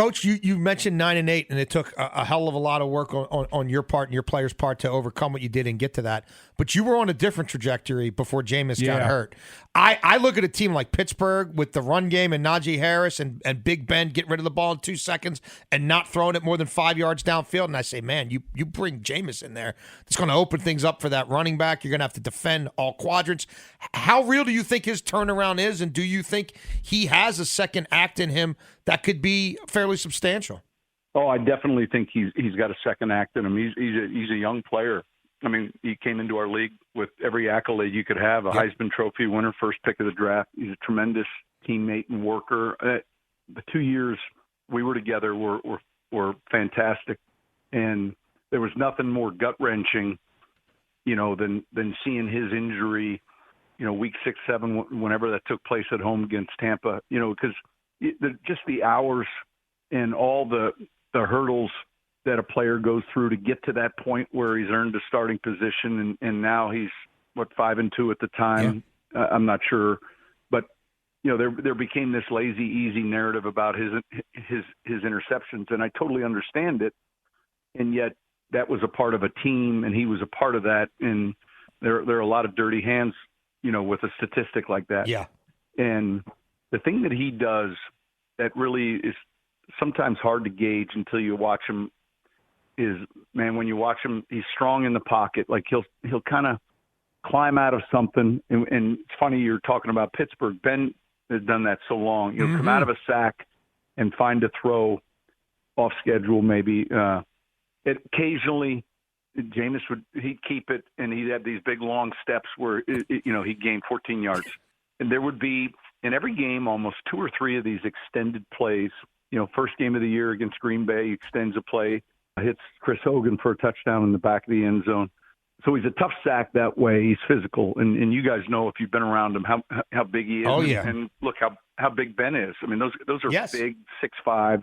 Coach, you mentioned 9-8, and it took a hell of a lot of work on your part and your players' part to overcome what you did and get to that. But you were on a different trajectory before Jameis got hurt. I look at a team like Pittsburgh with the run game and Najee Harris and Big Ben getting rid of the ball in 2 seconds and not throwing it more than 5 yards downfield, and I say, man, you bring Jameis in there. It's going to open things up for that running back. You're going to have to defend all quadrants. How real do you think his turnaround is, and do you think he has a second act in him that could be fairly substantial? Oh, I definitely think he's got a second act in him. He's a young player. I mean, he came into our league with every accolade you could have, a Heisman Trophy winner, first pick of the draft. He's a tremendous teammate and worker. The 2 years we were together were fantastic, and there was nothing more gut-wrenching, than seeing his injury, week 6, 7, whenever that took place at home against Tampa, because just the hours and all the hurdles that a player goes through to get to that point where he's earned a starting position, and now he's 5-2 at the time. Yeah. I'm not sure, but there became this lazy, easy narrative about his interceptions, and I totally understand it. And yet that was a part of a team, and he was a part of that. And there are a lot of dirty hands, with a statistic like that. Yeah. And the thing that he does that really is sometimes hard to gauge until you watch him is, man, when you watch him, he's strong in the pocket. Like he'll kind of climb out of something. And it's funny you're talking about Pittsburgh. Ben has done that so long. He'll come out of a sack and find a throw off schedule maybe. Occasionally, Jameis he'd keep it, and he'd have these big long steps where he'd gain 14 yards. And there would be in every game almost 2 or 3 of these extended plays. First game of the year against Green Bay, he extends a play, hits Chris Hogan for a touchdown in the back of the end zone. So he's a tough sack that way. He's physical, and you guys know if you've been around him how big he is. Oh yeah, and look how big Ben is. I mean those are big 6'5",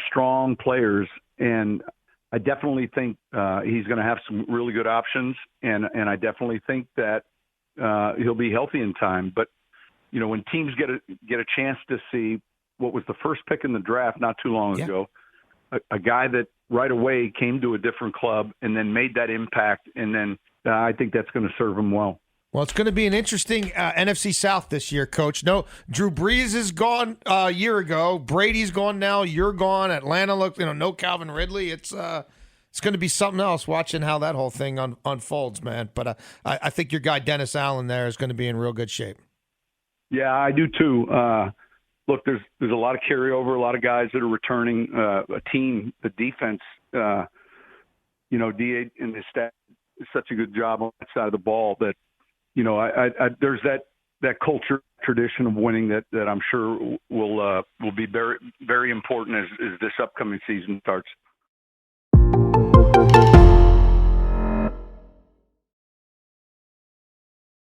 strong players, and I definitely think he's going to have some really good options, and I definitely think that he'll be healthy in time. But when teams get a chance to see what was the first pick in the draft not too long ago, a guy that right away came to a different club and then made that impact, and then I think that's going to serve him well. Well, it's going to be an interesting NFC South this year, Coach. No, Drew Brees is gone a year ago. Brady's gone now. You're gone. Atlanta, no Calvin Ridley. It's going to be something else watching how that whole thing unfolds, man. But I think your guy Dennis Allen there is going to be in real good shape. Yeah, I do too. Look, there's a lot of carryover, a lot of guys that are returning. A team, the defense, D.A. and his staff is such a good job on that side of the ball that, there's that culture tradition of winning that I'm sure will be very, very important as this upcoming season starts.